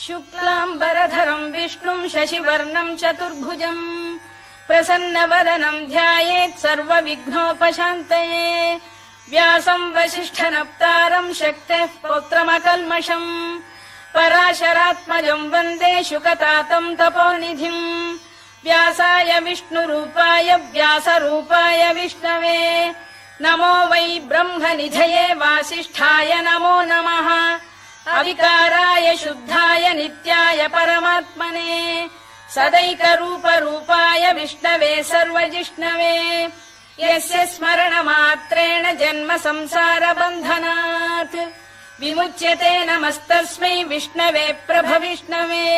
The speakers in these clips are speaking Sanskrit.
शुक्लाम्बरधरम् विष्णुम् शशिवर्णम् चतुर्भुजम् प्रसन्नवदनम् ध्यायेत् सर्वविघ्नोपशान्तये व्यासम् वसिष्ठनप्तारम् शक्तेः पौत्रमकल्मषम् पराशरात्मजम् वन्दे शुकतातम् तपोनिधिम् व्यासाय विष्णुरूपाय व्यासरूपाय विष्णवे नमो वै ब्रह्मनिधये वासिष्ठाय नमो नमः अविकाराय शुद्धाय नित्याय परमात्मने सदैकरूपरूपाय विष्णवे सर्वजिष्णवे यस्य स्मरणमात्रेण जन्म संसारबन्धनात् विमुच्यते नमस्तस्मै विष्णवे प्रभविष्णवे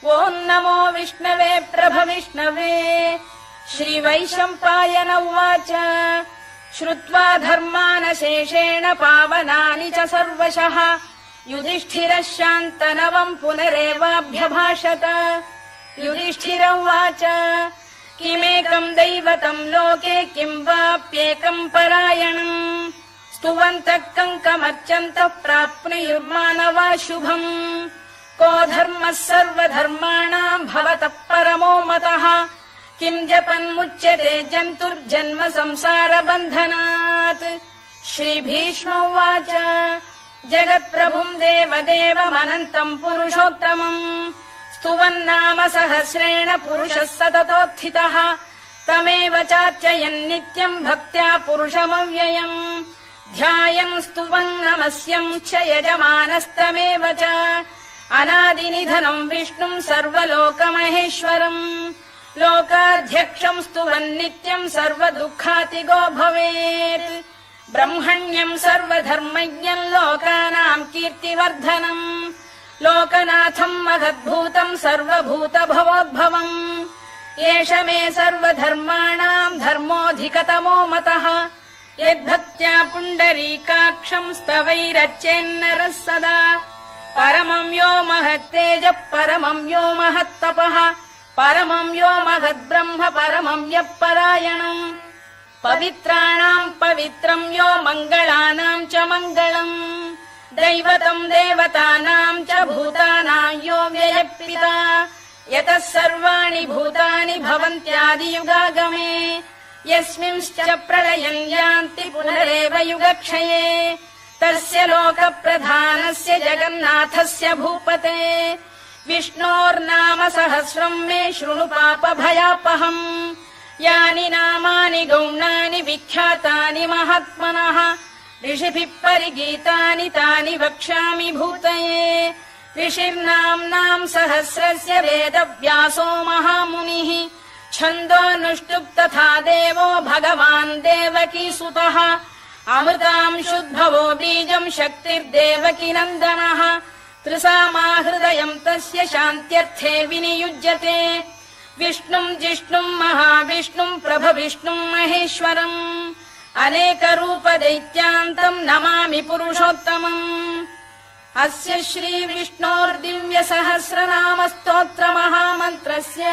ॐ नमो विष्णवे प्रभविष्णवे। श्रीवैशम्पायन उवाच श्रुत्वा धर्मानशेषेण पावनानि च सर्वशः युधिष्ठिरः शान्तनवम् पुनरेवाभ्यभाषत। युधिष्ठिर उवाच किमेकम् दैवतम् लोके किम् वाप्येकम् परायणम् स्तुवन्तः कङ्कमर्चन्तः प्राप्नुयुर्मानवा शुभम् को धर्मः सर्वधर्माणाम् भवतः परमो मतः किम् जपन्मुच्यते जन्तुर्जन्म संसारबन्धनात्। श्रीभीष्म उवाच जगत्प्रभुम् देवदेवमनन्तम् पुरुषोत्तमम् स्तुवन्नाम सहस्रेण पुरुषः सततोत्थितः तमेव चार्चयन्नित्यम् भक्त्या पुरुषमव्ययम् ध्यायन् स्तुवन् नमस्यम् च यजमानस्तमेव च अनादिनिधनम् विष्णुम् सर्वलोकमहेश्वरम् लोकाध्यक्षम् स्तुवन्नित्यम् सर्वदुःखातिगो भवेत् ब्रह्मण्यम् सर्वधर्मज्ञम् लोकानाम् कीर्तिवर्धनम् लोकनाथम् महद्भूतम् सर्वभूतभवोद्भवम् एष मे सर्वधर्माणाम् धर्मोऽधिकतमो मतः यद्भक्त्या पुण्डरीकाक्षम् स्तवैरच्चेन्नरः सदा परमम् यो महत्तेजः परमम् यो महत्तपः परमम् यो महद्ब्रह्म परमम् यः परायणम् पवित्राणाम् पवित्रम् यो मङ्गलानाम् च मङ्गलम् दैवतम् देवतानाम् च भूतानाम् यो व्ययः यतः सर्वाणि भूतानि भवन्त्यादियुगागमे यस्मिंश्च प्रलयम् यान्ति पुनरेव युगक्षये तस्य लोकप्रधानस्य जगन्नाथस्य भूपते विष्णोर्नाम सहस्रम् मे शृणु पापभयापहम् यानि नामानि गौणानि विख्यातानि महात्मनः ऋषिभिः परिगीतानि तानि वक्ष्यामि भूतये ऋषिर्नाम्नाम् सहस्रस्य वेदव्यासो महामुनिः छन्दोऽनुष्टुप् तथा देवो भगवान् देवकीसुतः अमृतांशुद्भवो बीजम् शक्तिर्देवकी नन्दनः त्रिसामाहृदयम् तस्य शान्त्यर्थे विनियुज्यते विष्णुम् जिष्णुम् महाविष्णुम् प्रभविष्णुम् महेश्वरम् अनेकरूपदैत्यान्तम् नमामि पुरुषोत्तमम् अस्य श्रीविष्णोर्दिव्यसहस्रनामस्तोत्रमहामन्त्रस्य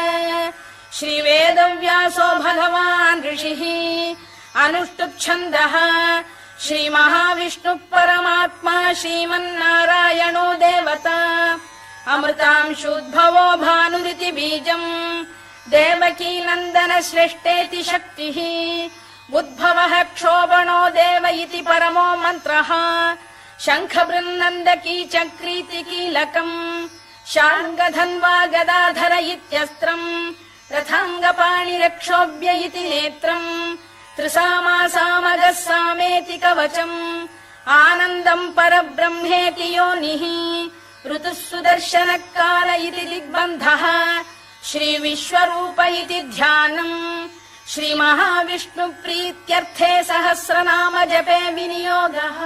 श्रीवेदव्यासो भगवान् ऋषिः अनुष्टुप्छन्दः श्रीमहाविष्णुः परमात्मा श्रीमन्नारायणो देवता अमृतांशुद्भवो भानुरिति बीजम् देवकी नन्दन श्रेष्ठेति शक्तिः उद्भवः क्षोभणो देव इति परमो मन्त्रः शङ्खबृन्नन्दकी चक्रीति कीलकम् शार्ङ्गधन्वा गदाधर इत्यस्त्रम् रथाङ्गपाणिरक्षोभ्य इति नेत्रम् त्रिसामासामगः सामेति कवचम् आनन्दम् परब्रह्मेति योनिः ऋतुः सुदर्शनकाल इति दिग्बन्धः श्रीविश्वरूप इति ध्यानम् श्रीमहाविष्णुप्रीत्यर्थे सहस्रनाम जपे विनियोगः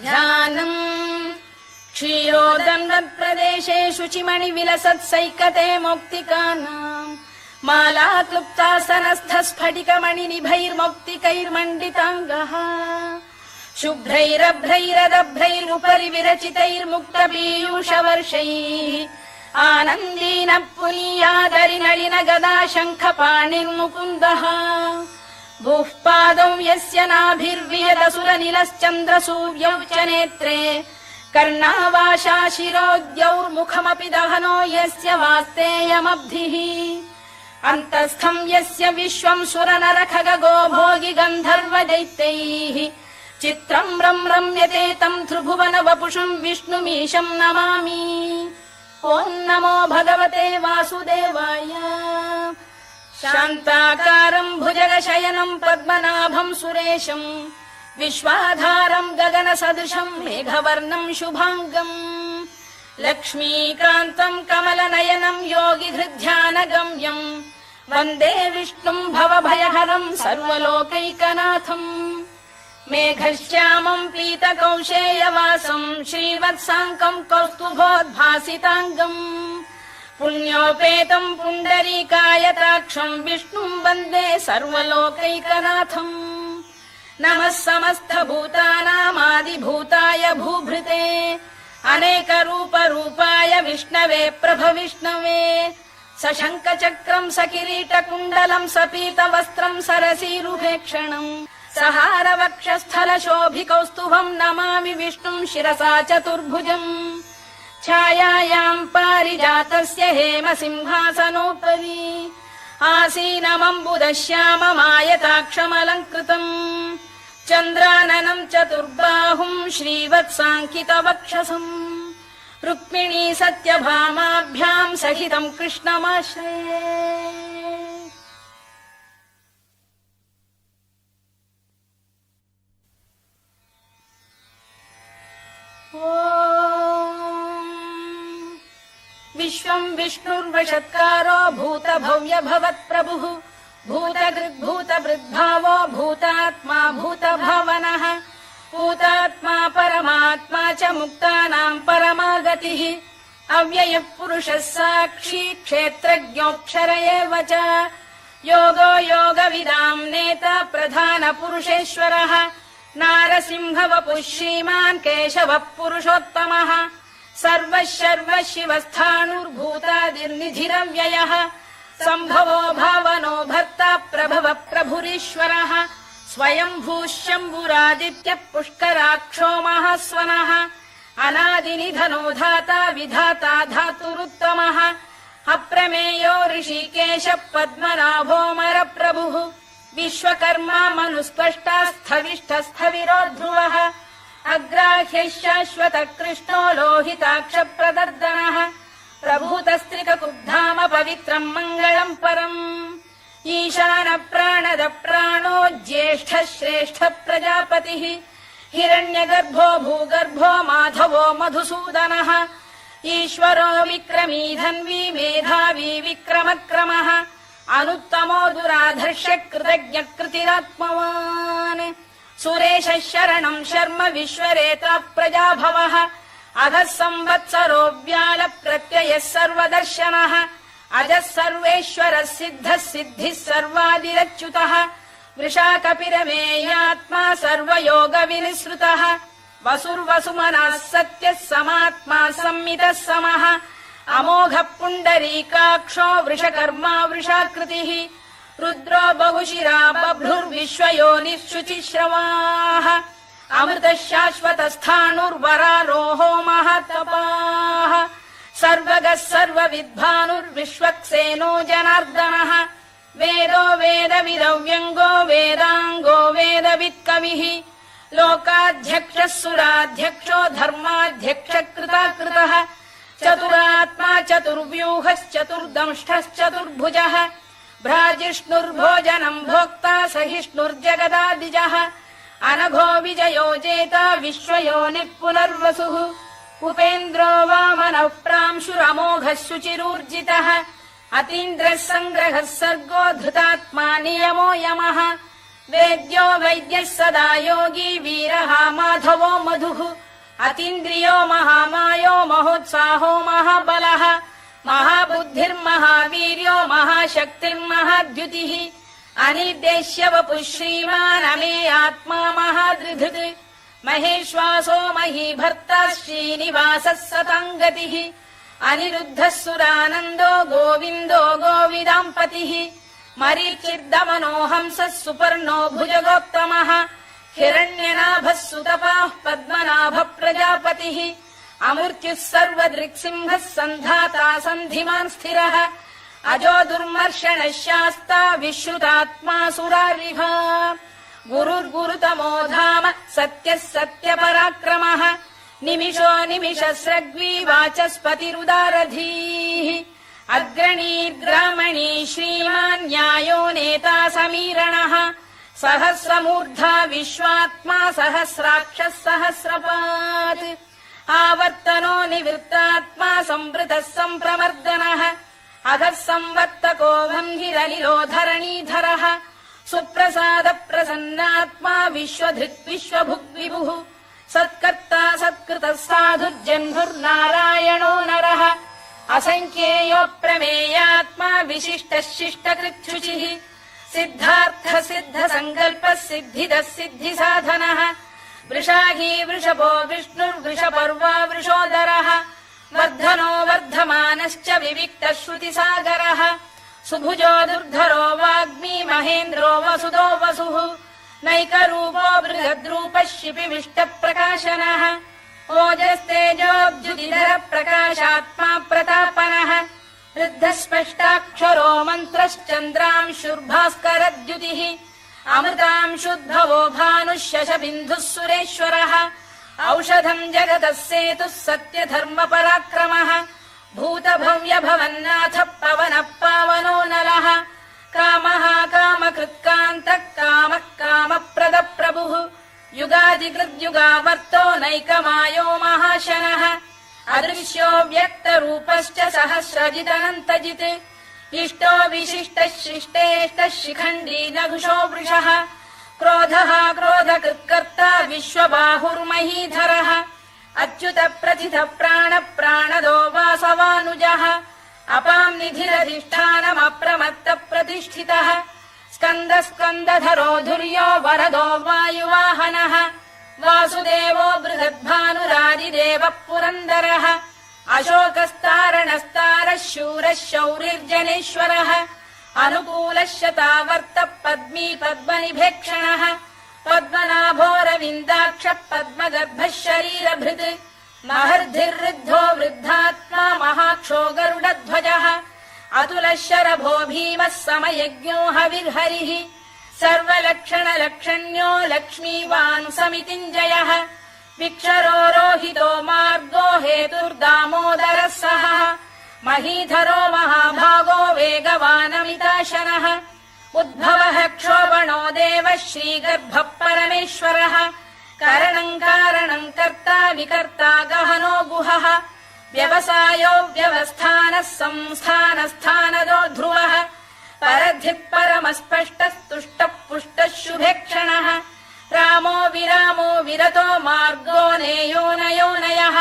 ध्यानम् क्षीरोदन्वत्प्रदेशे शुचिमणिविलसत्सैकते मौक्तिकानाम् माला क्लुप्तासनस्थ स्फटिकमणिनिभैर्मौक्तिकैर्मण्डिताङ्गः शुभ्रैरभ्रैरदभ्रैरुपरि विरचितैर्मुक्तपीयूषवर्षैः आनन्दीन पुनीयादरिनलिन गदा शङ्खपाणिर्मुकुन्दः भूः पादौ यस्य नाभिर्वियदसुरनिलश्चन्द्रसूर्यौ च नेत्रे कर्णावाशा शिरोद्यौर्मुखमपि दहनो यस्य वास्तेयमब्धिः अन्तस्थम् यस्य विश्वम् सुरनरखगो भोगि गन्धर्व दैत्यैः चित्रम् रम्यते तम् त्रिभुवन वपुषम् विष्णुमीशम् नमामि ॐ नमो भगवते वासुदेवाय शान्ताकारम् भुजगशयनम् पद्मनाभम् सुरेशम् विश्वाधारम् गगनसदृशम् मेघवर्णम् शुभाङ्गम् लक्ष्मीकान्तम् कमलनयनम् योगिहृद्ध्यानगम्यम् वन्दे विष्णुम् भवभयहरम् सर्वलोकैकनाथम् मेघश्यामम् पीतकौशेयवासम् श्रीवत्साङ्कम् कौस्तुभोद्भासिताङ्गम् पुण्योपेतम् पुण्डरीकायताक्षम् विष्णुम् वन्दे सर्वलोकैकनाथम् नमः समस्तभूतानामादिभूताय भूभृते अनेकरूपरूपाय विष्णवे प्रभविष्णवे सशङ्खचक्रम् सकिरीटकुण्डलम् सपीतवस्त्रम् सरसीरुभेक्षणम् सहारवक्षस्थलशोभिकौस्तुभम् नमामि विष्णुम् शिरसा चतुर्भुजम् छायायाम् पारिजातस्य हेमसिंहासनोपरि आसीनमम्बुदश्याममायताक्षमलङ्कृतम् चन्द्राननम् चतुर्बाहुम् श्रीवत्साङ्कितवक्षसम् रुक्मिणी सत्यभामाभ्याम् सहितम् कृष्णमाश्रये विश्वम् विष्णुर्वषत्कारो भूतभव्य भवत्प्रभुः भूतकृद्भूतभृद्भावो भूतात्मा भूतभावनः भूतात्मा परमात्मा च मुक्तानाम् परमागतिः अव्ययः पुरुषः साक्षी क्षेत्रज्ञोऽक्षर एव च योगो योगविदाम् नेता प्रधानपुरुषेश्वरः नारसिंहवपुः श्रीमान् केशवः पुरुषोत्तमः सर्वः शर्वः शिवस्थाणुर्भूतादिर्निधिरव्ययः सम्भवो भावनो भर्ता प्रभवः प्रभुरीश्वरः स्वयम्भूः शम्भुरादित्यः पुष्कराक्षो महास्वनः अनादिनिधनो धाता विधाता धातुरुत्तमः अप्रमेयो ऋषिकेशः पद्मनाभोऽमरप्रभुः विश्वकर्मा मनुस्पष्टा स्थविष्ठस्थविरो ध्रुवः अग्राह्यः शाश्वतः कृष्णो लोहिताक्षप्रदर्दनः प्रभूतस्त्रिककुब्धाम पवित्रम् मङ्गलम् परम् ईशानः प्राणदः प्राणो ज्येष्ठः श्रेष्ठः प्रजापतिः हिरण्यगर्भो भूगर्भो माधवो मधुसूदनः ईश्वरो विक्रमी धन्वी मेधावी विक्रमक्रमः अनुत्तमो दुराधर्ष्य कृतज्ञः कृतिरात्मवान् सुरेशः शरणम् शर्म विश्वरेता प्रजाभवः अधः संवत्सरो व्याल प्रत्ययः सर्वदर्शनः अजः सर्वेश्वरः सिद्धः सिद्धिः सर्वादिरच्युतः वृषाकपिरमेयात्मा सर्वयोगविनिसृतः वसुर्वसुमनः सत्यः समात्मा संमितः समः अमोघः पुण्डरीकाक्षो वृषकर्मा वृषाकृतिः रुद्रो बहुशिरा बभ्रुर्विश्वयोनिः शुचिश्रवाः अमृतः शाश्वतस्थाणुर्वरारोहो महातपाः सर्वगः सर्वविद्भानुर्विश्वक्सेनो जनार्दनः वेदो वेदविदव्यङ्गो वेदाङ्गो वेदवित्कविः लोकाध्यक्षः सुराध्यक्षो धर्माध्यक्षः कृताकृतः चतुरात्मा चतुर्व्यूहश्चतुर्दंष्टश्चतुर्भुजः भ्राजिष्णुर्भोजनम् भोक्ता सहिष्णुर्जगदादिजः अनघो विजयो जेता विश्वयोनिः पुनर्वसुः उपेन्द्रो वामनः प्रांशुरमोघः शुचिरूर्जितः अतीन्द्रः सङ्ग्रहः सर्गो धृतात्मा नियमो यमः वेद्यो वैद्यः सदा योगी वीरः माधवो मधुः अतीन्द्रियो महामायो महोत्साहो महाबलः महाबुद्धिर्महावीर्यो महाशक्तिर्महाद्युतिः अनिर्देश्य वपुः श्रीमान् अमे आत्मा महादृधृत् महेश्वासो महीभर्ता श्रीनिवासः सताङ्गतिः अनिरुद्धः सुरानन्दो गोविन्दो गोविदाम्पतिः मरीचिर्दमनो हंसः सुपर्णो भुजगोत्तमः हिरण्यनाभः सुतपाः पद्मनाभः प्रजापतिः अमृत्युः सर्वदृक्सिंहः सन्धाता सन्धिमान् स्थिरः अजो दुर्मर्षणः शास्ता विश्रुतात्मा सुरारिभा गुरुर्गुरुतमो धाम सत्यः सत्यपराक्रमः निमिषो निमिषस्रग्वी वाचस्पतिरुदारधीः अग्रणीर्ग्रामणी श्रीमान् न्यायो नेता समीरणः सहस्रमूर्धा विश्वात्मा सहस्राक्षः सहस्रपात् आवर्तनो निवृत्तात्मा संवृतः सम्प्रमर्दनः अधः संवर्तको भङ्गिरनिलो धरणीधरः सुप्रसाद प्रसन्नात्मा विश्वधृक् विश्वभुग्विभुः सत्कर्ता सत्कृतः साधुर्जह्नुर्नारायणो नरः असङ्ख्येयो प्रमेयात्मा विशिष्टः शिष्टकृच्छुचिः सिद्धार्थ सिद्ध सङ्कल्पः सिद्धिदः सिद्धिसाधनः वृषाही वृषभो विष्णुर्वृषपर्वा वृषोदरः वर्धनो वर्धमानश्च विविक्तः श्रुतिसागरः सुभुजो दुर्धरो वाग्मी महेन्द्रो वसुदो वसुः नैकरूपो बृहद्रूपः शिपिविष्टप्रकाशनः ओजस्तेजोऽब्जुदिधरः प्रकाशात्मा प्रतापनः वृद्धस्पष्टाक्षरो मन्त्रश्चन्द्रांशुर्भास्करद्युतिः अमृतांशुद्भवो भानुः शशबिन्दुः सुरेश्वरः औषधम् जगतः सेतुः सत्यधर्मपराक्रमः भूतभव्यभवन्नाथ पवनः पावनो नरः कामः कामकृत्कान्तः कामः कामप्रदप्रभुः युगादिकृद्युगावर्तो नैकमायो महाशनः अदृश्यो व्यक्तरूपश्च सहस्रजिदनन्तजित् इष्टो विशिष्टः शिष्टेष्टः शिखण्डी नघुषो वृषः क्रोधः क्रोधकृत्कर्ता विश्वबाहुर्महीधरः अच्युत प्रथित प्राण प्राणदो वासवानुजः अपाम् निधिरधिष्ठानमप्रमत्त प्रतिष्ठितः स्कन्द स्कन्दधरो धुर्यो वरदो वायुवाहनः वासुदेवो बृहद्भानुरादिदेवः पुरन्दरः अशोकस्तारणस्तारः शूरः शौरिर्जनेश्वरः अनुकूलः शतावर्तः पद्मी पद्मनिभेक्षणः पद्मनाभोरविन्दाक्षः पद्मगर्भः शरीरभृत् महर्धिर्वृद्धो वृद्धात्मा महाक्षो गरुडध्वजः अतुलः शरभो भीमः समयज्ञो हविर्हरिः सर्वलक्षणलक्षण्यो लक्ष्मीवान् समितिञ्जयः विक्षरो रोहितो मार्गो हेतुर्दामोदरः सः महीधरो महाभागो वेगवानमिताशनः उद्भवः क्षोभणो देवः श्रीगर्भः परमेश्वरः करणम् कारणम् कर्ता विकर्ता गहनो गुहः व्यवसायो व्यवस्थानः संस्थानस्थानदो ध्रुवः परधिः परमस्पष्टस्तुष्टः पुष्टः शुभेक्षणः रामो विरामो विरतो मार्गो नेयोनयोनयः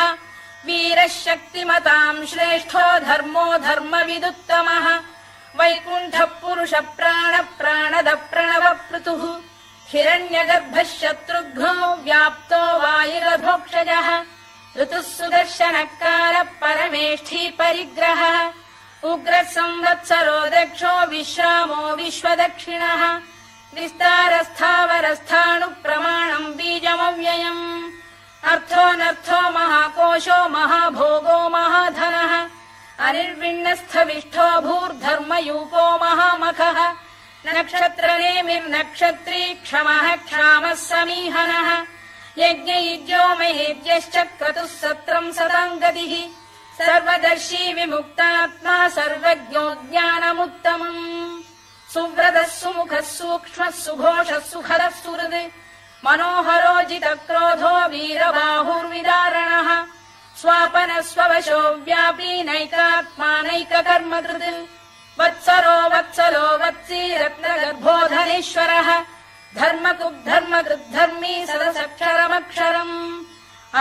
वीरः शक्तिमताम् श्रेष्ठो धर्मो धर्मविदुत्तमः वैकुण्ठः पुरुष प्राण प्राणद प्रणवपृतुः हिरण्यगर्भः शत्रुघ्नो व्याप्तो वायुरधोक्षजः ऋतुः सुदर्शनकालः परमेष्ठी परिग्रहः उग्रः संवत्सरो दक्षो विश्रामो विश्वदक्षिणः विस्तारस्थावरस्थाणुः प्रमाणम् बीजमव्ययम् अर्थोऽनर्थो महाकोशो महाभोगो महाधनः अनिर्विण्णस्थविष्ठो भूर्धर्मयूपो महामखः नक्षत्रनेमिर्नक्षत्री क्षमः क्षामः समीहनः यज्ञयुज्यो महेद्यश्च क्रतुः सत्रम् सताम् गतिः सर्वदर्शी विमुक्तात्मा सर्वज्ञो ज्ञानमुत्तमम् सुव्रतः सुमुखः सूक्ष्मः सुघोषः सुखदः सुहृद् मनोहरोजितक्रोधो वीरबाहुर्विदारणः स्वापनः स्ववशो व्यापी नैकात्मा नैककर्मकृत् वत्सरो वत्सलो वत्सी रत्नगर्भोधनेश्वरः धर्मकृद्धर्मकृद्धर्मी सदसक्षरमक्षरम्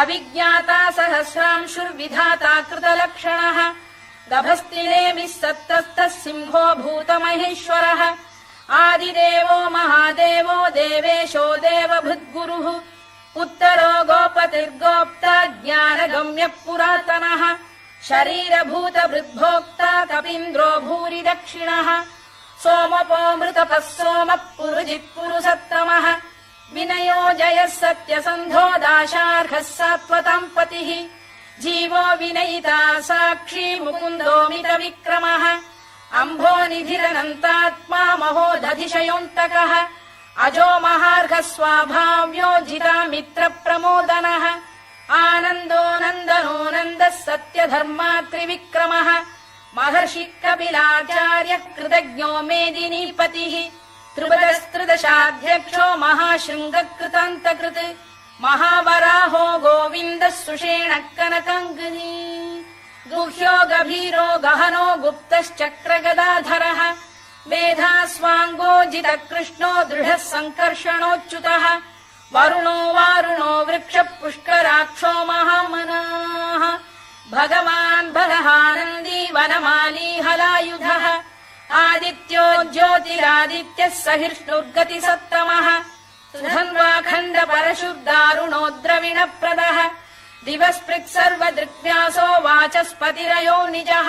अभिज्ञाता सहस्रांशुर्विधाता कृतलक्षणः गभस्तिनेमिः सत्तस्तः सिंहो भूतमहेश्वरः आदिदेवो महादेवो देवेशो देवभृद्गुरुः उत्तरो गोपतिर्गोप्ता ज्ञानगम्यः पुरातनः शरीरभूतभृद्भोक्ता कपीन्द्रो भूरि दक्षिणः सोमपो मृतपः सोमः पुरुजित् पुरुसत्तमः विनयो जयः सत्यसन्धो दाशार्हः सात्वताम् पतिः जीवो विनयिता साक्षी मुकुन्दोमित विक्रमः अम्भो निधिरनन्तात्मा महोदधिशयोऽन्तकः अजो महार्घः स्वाभाव्यो जिता मित्र प्रमोदनः आनन्दो नन्दनो नन्दः सत्यधर्मा त्रिविक्रमः महर्षि कपिलाचार्यः कृतज्ञो मेदिनीपतिः त्रिपदस्त्रिदशाध्यक्षो महाशृङ्गकृतान्तकृत् महावराहो गोविन्दः सुषेणः कनकाङ्गनी गुह्यो गभीरो गहनो गुप्तश्चक्रगदाधरः मेधास्वाङ्गो जितकृष्णो दृढः सङ्कर्षणोच्युतः वरुणो वारुणो वृक्षः पुष्कराक्षो महामनाः भगवान् बलहानन्दी वनमाली हलायुधः आदित्यो ज्योतिरादित्यः सहिष्णुर्गतिसत्तमः सुधन्वाखण्ड परशुर्दारुणो द्रविणप्रदः दिवस्पृक् सर्वदृग्व्यासो वाचस्पतिरयो निजः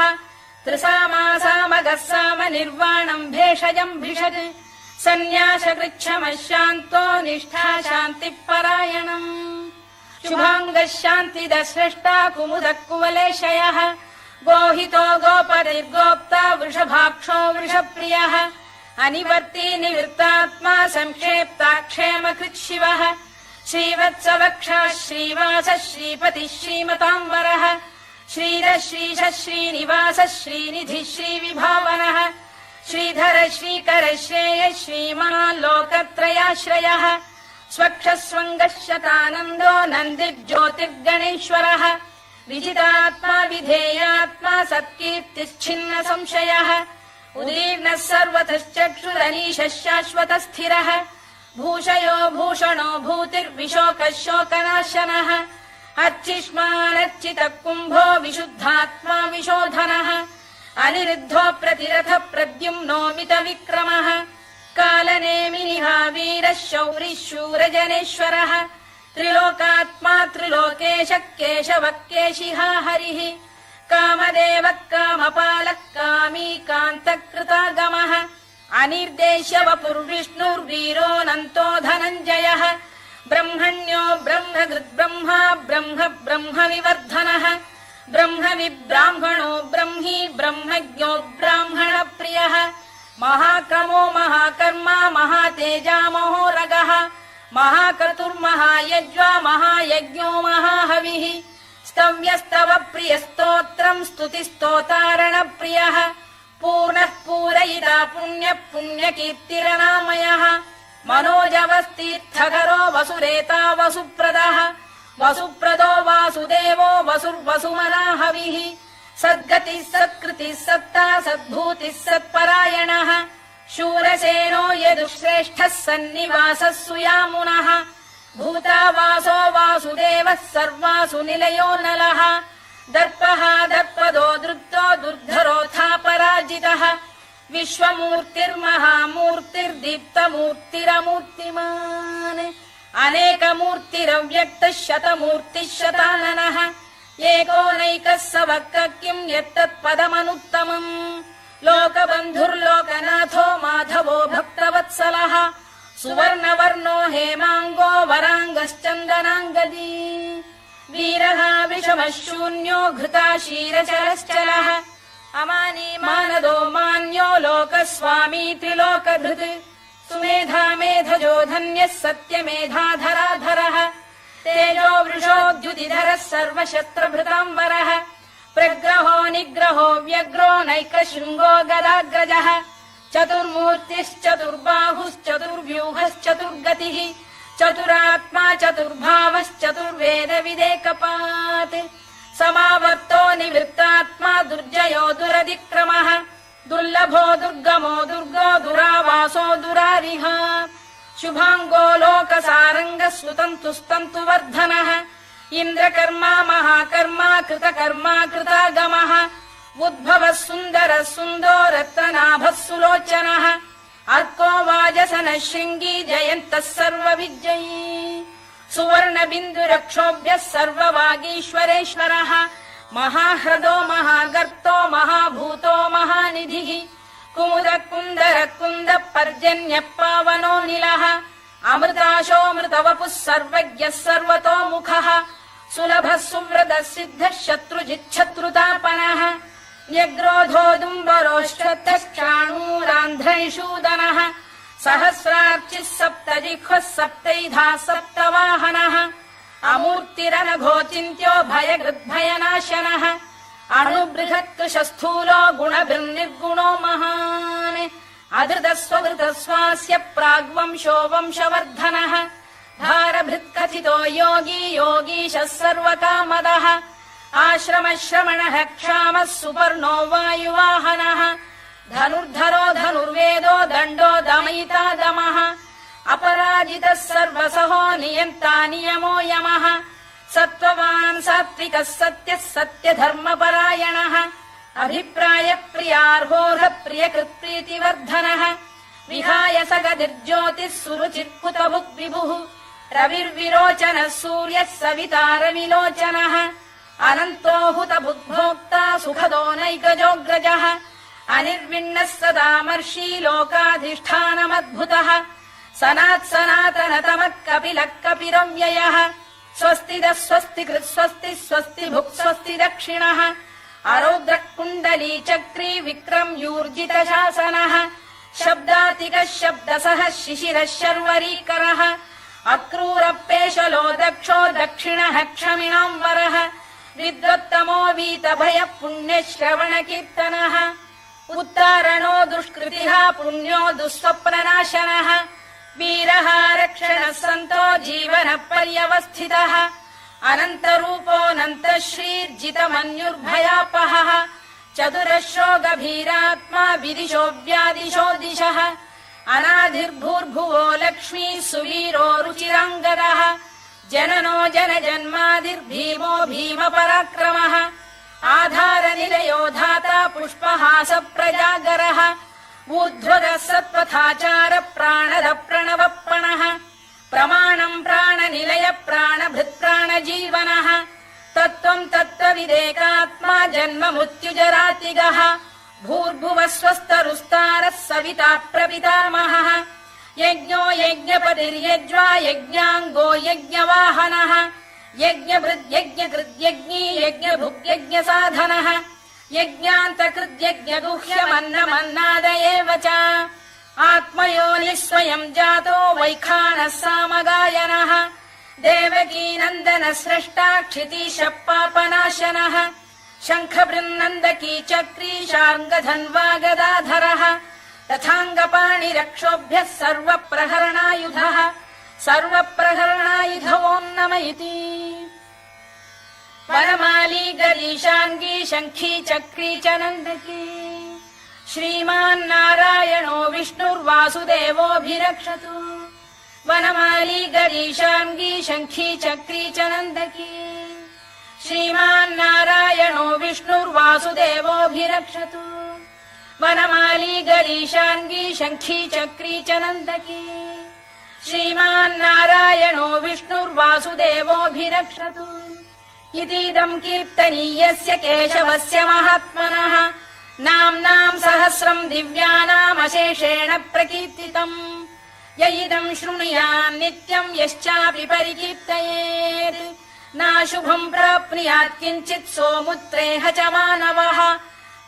त्रिसामासामगः साम निर्वाणम् भेषजम् भिषज सन्न्यासकृच्छमः शान्तो निष्ठा शान्तिपरायणम् शुभाङ्गः शान्तिदः स्रष्टा कुमुदः कुवलेशयः गोहितो गोपतिर्गोप्ता वृषभाक्षो वृषप्रियः अनिवर्ती निवृत्तात्मा संक्षेप्ता क्षेमकृत् शिवः श्रीवत्सवक्षः श्रीवासः श्रीपतिः श्रीमताम्बरः श्रीरः श्रीशः श्रीनिवासः श्रीनिधिः श्रीविभावनः श्रीधर श्रीकर श्रेयः श्रीमान् लोकत्रयाश्रयः स्वक्षः स्वङ्गः शतानन्दो नन्दिर्ज्योतिर्गणेश्वरः विजितात्मा विधेयात्मा सत्कीर्तिश्छिन्न संशयः उदीर्णः सर्वतश्चक्षुरनीशः शाश्वतः स्थिरः भूषयो भूषणो भूतिर्विशोकः शोकनाशनः अर्चिष्मानर्चितः कुम्भो विशुद्धात्मा विशोधनः अनिरुद्धो प्रतिरथ प्रद्युम्नोमित विक्रमः कालनेमिनिः वीरः शौरिः शूरजनेश्वरः त्रिलोकात्मा त्रिलोकेशः केशवः केशिहा हरिः कामदेवः कामपालः कामी कान्तकृतागमः अनिर्देश्य वपुर्विष्णुर्वीरोऽनन्तो धनञ्जयः ब्रह्मण्यो ब्रह्मकृद्ब्रह्मा ब्रह्म ब्रह्म विवर्धनः ब्रह्म विब्राह्मणो ब्रह्मी ब्रह्मज्ञो ब्राह्मणप्रियः महाक्रमो महाकर्मा महातेजा महोरगः महाक्रतुर्महायज्वा महायज्ञो महाहविः स्तव्यस्तव प्रियस्तोत्रम् स्तुतिस्तोतारणप्रियः पूर्णः पूरयिता पुण्यः पुण्यकीर्तिरनामयः मनोजवस्तीर्थकरो वसुरेता वसुप्रदः वसुप्रदो वासुदेवो वसुर्वसुमनाहविः सद्गतिः सत्कृतिः सत्ता सद्भूतिः सत्परायणः शूरसेनो यदुश्रेष्ठः सन्निवासः सुयामुनः भूतावासो वासुदेवः सर्वासु निलयो नलः दर्पः दर्पदो दृप्तो दुर्धरोऽथापराजितः विश्वमूर्तिर्महामूर्तिर्दीप्तमूर्तिरमूर्तिमान् अनेकमूर्तिरव्यक्तः शतमूर्तिः शताननः एकोनैकः स वक्र किम् यत्तत्पदमनुत्तमम् लोकबन्धुर्लोकनाथो माधवो भक्तवत्सलः सुवर्णवर्णो हेमाङ्गो वराङ्गश्चन्दनाङ्गदी वीरः विषमः शून्यो घृता शीरचरश्चलः अमानी मानदो मान्यो लोकस्वामी त्रिलोकधृत् सुमेधा मेधजो धन्यः सत्यमेधाधराधरः तेजो वृषोद्युतिधरः सर्वशस्त्रभृताम्बरः प्रग्रहो निग्रहो व्यग्रो नैकशृङ्गो गदाग्रजः चतुर्मूर्तिश्चतुर्बाहुश्चतुर्व्यूहश्चतुर्गतिः चतुरात्मा चतुर्भावश्चतुर्वेदविदेकपात् समावर्तो निवृत्तात्मा दुर्जयो दुरतिक्रमः दुर्लभो दुर्गमो दुर्गो दुरावासो दुरारिः शुभाङ्गो लोकसारङ्गः सुतन्तुस्तन्तुवर्धनः इन्द्रकर्मा महाकर्मा कृतकर्मा कृतागमः उद्भवः सुन्दरः सुन्दो रत्ननाभः सुलोचनः अर्को वाजसनः शृङ्गी जयन्तः सर्वविजयी सुवर्णबिन्दुरक्षोभ्यः सर्ववागीश्वरेश्वरः महाह्रदो महागर्तो महाभूतो महानिधिः कुमुद कुन्दर कुन्द पर्जन्यः पावनो निलः अमृताशोऽमृतवपुः सर्वज्ञः सर्वतोमुखः सुलभः सुव्रतः सिद्धः शत्रुजिच्छत्रुतापनः न्यग्रोधोदुम्बरोश्चतश्चाणूरान्ध्रैषूदनः सहस्रार्चिः सप्तजिह्वः सप्तैधाः सप्तवाहनः अमूर्तिरनघोचिन्त्यो भयकृद्भयनाशनः अणुबृहत्कृशस्थूलो गुणभिर्निर्गुणो महान् अधृतस्वधृतस्वास्य प्राग्वंशो वंशवर्धनः भारभृत्कथितो योगी योगीशः सर्वकामदः आश्रमश्रमणः क्षामः सुपर्णो वायुवाहनः धनुर्धरो धनुर्वेदो दण्डो दमयिता दमः अपराजितः सर्वसहो नियन्ता नियमो यमः सत्त्ववान् सात्विकः सत्यः सत्यधर्मपरायणः अभिप्रायप्रियार्होः प्रियकृत्प्रीतिवर्धनः विहाय सगतिर्ज्योतिः सुरुचिर्कुतभुक् विभुः रविर्विरोचनः सूर्यः सवितारविलोचनः अनन्तो हुतभुग्भोक्ता सुखदो नैकजोऽग्रजः अनिर्विण्णः सदामर्षी लोकाधिष्ठानमद्भुतः सनात्सनातनतमः कपिलः कपिरव्ययः स्वस्तिदः स्वस्तिकृत् स्वस्ति स्वस्ति भुक् स्वस्ति दक्षिणः अरौद्रः कुण्डली चक्री विक्रम्यूर्जितशासनः शब्दातिकः शब्दसः शिशिरः शर्वरीकरः अक्रूरपेशलो दक्षो दक्षिणः क्षमिणाम्बरः विद्वत्तमो वीतभयः पुण्यश्रवणकीर्तनः उत्तारणो दुष्कृतिः पुण्यो दुःस्वप्ननाशनः वीरः रक्षणः सन्तो जीवनः पर्यवस्थितः अनन्तरूपोऽनन्तश्रीर्जितमन्युर्भयापहः चतुरश्रो गभीरात्मा विदिशो व्यादिशो दिशः अनाधिर्भूर्भुवो लक्ष्मी सुवीरो रुचिराङ्गदः जननो जनजन्मादिर्भीमो भीमपराक्रमः आधारनिलयो धाता पुष्पहास प्रजागरः ऊर्ध्वरः सत्पथाचार प्राणद प्रणवप्रणः प्रमाणम् प्राणनिलय प्राणभृत्प्राणजीवनः तत्त्वम् तत्त्वविदेकात्मा जन्म मृत्युजरातिगः भूर्भुवः स्वस्तरुस्तारः सविता प्रपितामहः यज्ञो यज्ञपतिर्यज्वा यज्ञाङ्गो यज्ञवाहनः यज्ञभृद्यज्ञकृद्यज्ञी यज्ञभुग्यज्ञसाधनः यज्ञान्तकृद्यज्ञगुह्यमन्नमन्नाद एव च आत्मयोनिः स्वयम् जातो वैखानः सामगायनः देवकीनन्दनः स्रष्टा क्षितीशः पापनाशनः शङ्खबृन्नन्दकी चक्री शार्ङ्गधन्वा गदाधरः तथाङ्गपाणिरक्षोभ्यः सर्वप्रहरणायुधः सर्वप्रहरणायुधवोन्नम इति वनमाली गरीशाङ्गी शङ्खी चक्री च नन्दकी श्रीमान्नारायणो विष्णुर्वासुदेवोऽभिरक्षतु वनमाली गरीशाङ्गी शङ्खी चक्री च नन्दकी श्रीमान्नारायणो विष्णुर्वासुदेवोऽभिरक्षतु वनमाली गरीशाङ्गी शङ्खी चक्री च नन्दकी श्रीमान्नारायणो विष्णुर्वासुदेवोऽभिरक्षतु इतीदम् कीर्तनीयस्य केशवस्य महात्मनः नाम्नाम् सहस्रम् दिव्यानामशेषेण प्रकीर्तितम् य इदम् शृणुयान् नित्यम् यश्चापि परिकीर्तयेत् नाशुभम् प्राप्नुयात् किञ्चित् सोमुत्रेह च मानवः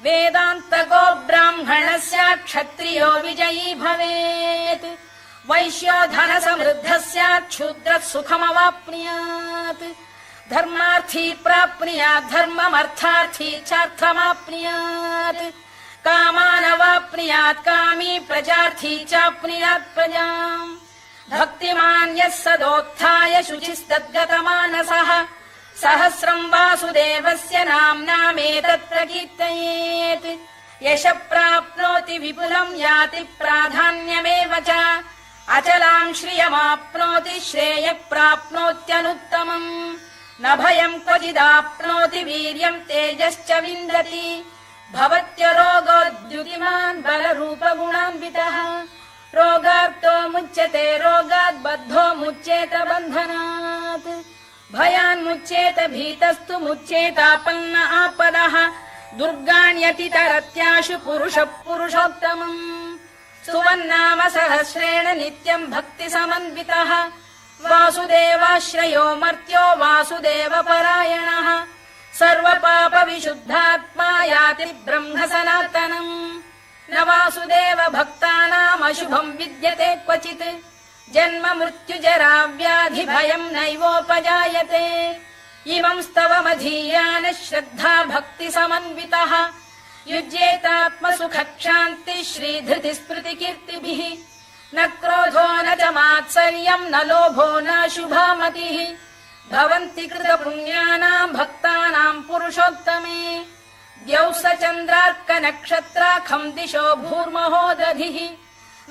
वेदान्तको ब्राह्मणः स्यात् क्षत्रियो विजयी भवेत् वैश्यो धनसमृद्धः स्यात् शूद्रः सुखमवाप्नुयात् धर्मार्थी प्राप्नुयात् धर्ममर्थार्थी चार्थमाप्नुयात् कामानवाप्नुयात् कामी प्रजार्थी चाप्नुयात् प्रजाम् भक्तिमान् यः सदोत्थाय शुचिस्तद्गतमानसः सहस्रम् वासुदेवस्य नाम्नामेतत् प्रकीर्तयेत् यशः प्राप्नोति विपुलम् याति प्राधान्यमेव च अचलाम् श्रियमाप्नोति श्रेयः प्राप्नोत्यनुत्तमम् न भयम् क्वचिदाप्नोति वीर्यम् तेजश्च विन्दति भवत्यरोगोद्युतिमान् बलरूपगुणान्वितः रोगार्तो मुच्यते रोगात् बद्धो मुच्येत बन्धनात् भयान्मुच्येत भीतस्तु मुच्येतापन्न आपदः दुर्गाण्यतितरत्याशु पुरुषः पुरुषोत्तमम् स्तुवन्नाम सहस्रेण नित्यम् भक्तिसमन्वितः वासुदेवाश्रयो मर्त्यो वासुदेवपरायणः सर्वपापविशुद्धात्मा याति ब्रह्म सनातनम् न वासुदेव भक्तानामशुभम् विद्यते क्वचित् जन्म मृत्युजरा व्याधि भयम् नैवोपजायते इमम् स्तवमधीयानः श्रद्धा भक्तिसमन्वितः युज्येतात्मसुखक्षान्ति श्रीधृतिस्मृतिकीर्तिभिः न क्रोधो न च मात्सर्यम् न लोभो न शुभा मतिः भवन्ति कृतपुण्यानाम् भक्तानाम् पुरुषोत्तमे द्यौः स चन्द्रार्कनक्षत्राखम् दिशो भूर्महो दधिः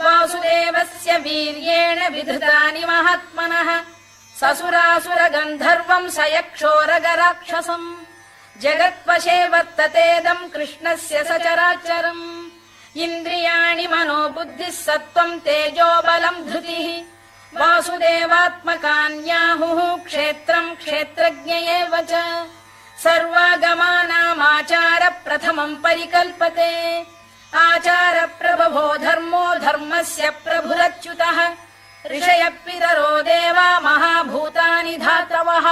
वासुदेवस्य वीर्येण विधृतानि महात्मनः ससुरासुरगन्धर्वम् स यक्षोरगराक्षसम् जगत्वशे वर्ततेदम् कृष्णस्य सचराचरम् इन्द्रियाणि मनो बुद्धिः सत्त्वम् तेजो बलम् धृतिः वासुदेवात्मकान्याहुः क्षेत्रम् क्षेत्रज्ञ एव च सर्वागमानामाचार प्रथमम् परिकल्पते आचार प्रभवो धर्मो धर्मस्य प्रभुरच्युतः ऋषयः पितरो देवा महाभूतानि धातवः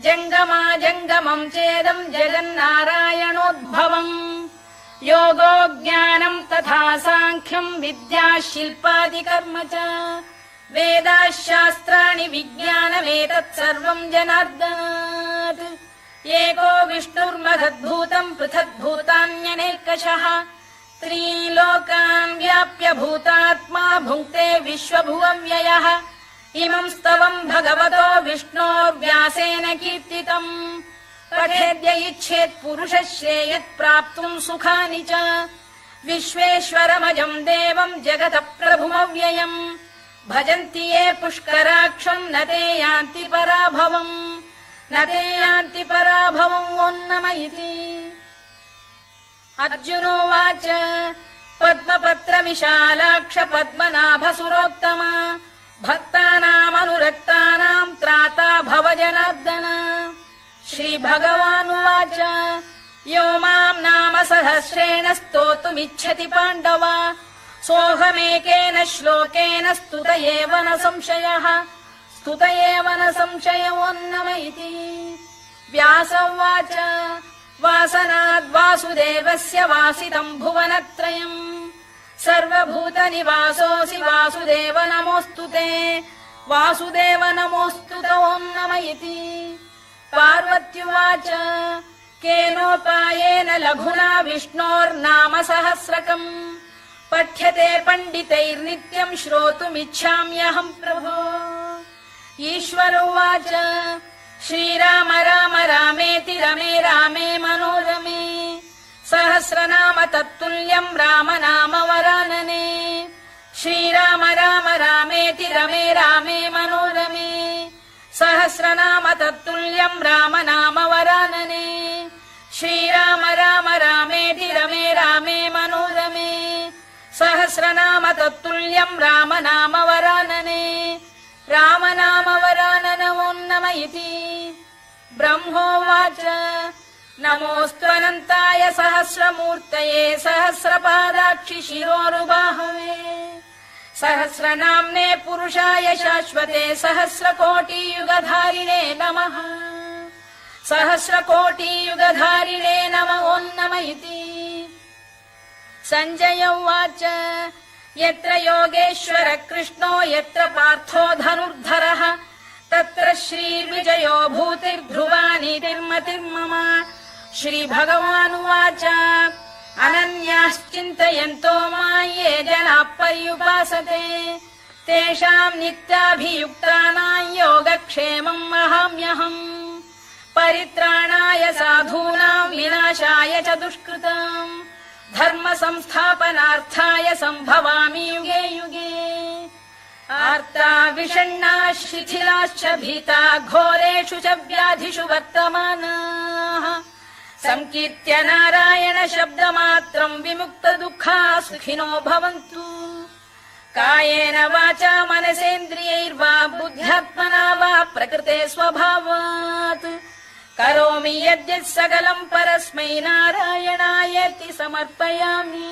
जङ्गमा जङ्गमम् चेदम् जगन्नारायणोद्भवम् योगो ज्ञानम् तथा साङ्ख्यम् विद्या शिल्पादिकर्म च वेदाः शास्त्राणि विज्ञानमेतत् सर्वम् जनार्दनात् एको विष्णुर्महद्भूतम् पृथग्भूतान्यनेकशः त्रीन् लोकान् व्याप्य भूतात्मा भुङ्क्ते विश्वभुवव्ययः इमम् स्तवम् भगवतो विष्णोर्व्यासेन कीर्तितम् पठेद्य इच्छेत् पुरुषः श्रेयत् प्राप्तुम् सुखानि च विश्वेश्वरमजम् देवम् जगतः प्रभुमव्ययम् भजन्ति ये पुष्कराक्षम् न ते यान्ति पराभवम् न ते यान्ति पराभवम् ओन्नम इति अर्जुनोवाच पद्मपत्रविशालाक्ष पद्मनाभसुरोत्तमा भक्तानामनुरक्तानाम् त्राता भव जनार्दन श्रीभगवानुवाच यो माम् नाम सहस्रेण स्तोतुमिच्छति पाण्डव सोऽहमेकेन श्लोकेन स्तुत एव न संशयः स्तुत एव न संशयोन्नम इति व्यास उवाच वासनाद्वासुदेवस्य वासितम् भुवनत्रयम् सर्वभूतनिवासोऽसि वासुदेव नमोऽस्तु ते वासुदेव नमोऽस्तु ते ओन्नम इति पार्वत्युवाच केनोपायेन लघुना विष्णोर्नाम सहस्रकम् पठ्यते पण्डितैर्नित्यम् श्रोतुमिच्छाम्यहम् प्रभो ईश्वर उवाच श्रीराम राम रामेति रमे रामे मनोरमे सहस्रनाम तत्तुल्यम् राम नाम वरानने श्रीराम राम रामेति रमे रामे मनोरमे सहस्रनाम तत्तुल्यम् राम नाम वरानने श्रीराम राम रामेति रमे रामे मनोरमे सहस्रनाम तत्तुल्यम् राम नाम वरानने राम नाम वराननमोन्नम इति ब्रह्मोवाच नमोऽस्त्वनन्ताय सहस्रमूर्तये सहस्रपादाक्षि शिरोरुबाहवे सहस्रनाम्ने पुरुषाय शाश्वते सहस्रकोटियुगधारिणे नमः सहस्रकोटियुगधारिणे नमो ओन्नम इति सञ्जय उवाच यत्र योगेश्वर कृष्णो यत्र पार्थो धनुर्धरः तत्र श्रीर्विजयो भूतिर्ध्रुवानीतिर्मतिर्मम श्रीभगवानुवाच अनन्याश्चिन्तयन्तो मां ये जनाः पर्युपासते तेषाम् नित्याभियुक्तानां योगक्षेमम् वहाम्यहम् परित्राणाय साधूनां विनाशाय च दुष्कृताम् धर्म संस्थापनार्थाय सम्भवामि युगे युगे आर्ता विषण्णाः शिथिलाश्च भीता घोरेषु च व्याधिषु वर्तमानाः संकीर्त्य नारायण शब्दमात्रम् विमुक्त दुःखाः सुखिनो भवन्तु कायेन वाचा मनसेन्द्रियैर्वा बुद्ध्यात्मना वा प्रकृते स्वभावात् करोमि यद्यत् सकलम् परस्मै नारायणायेति समर्पयामि।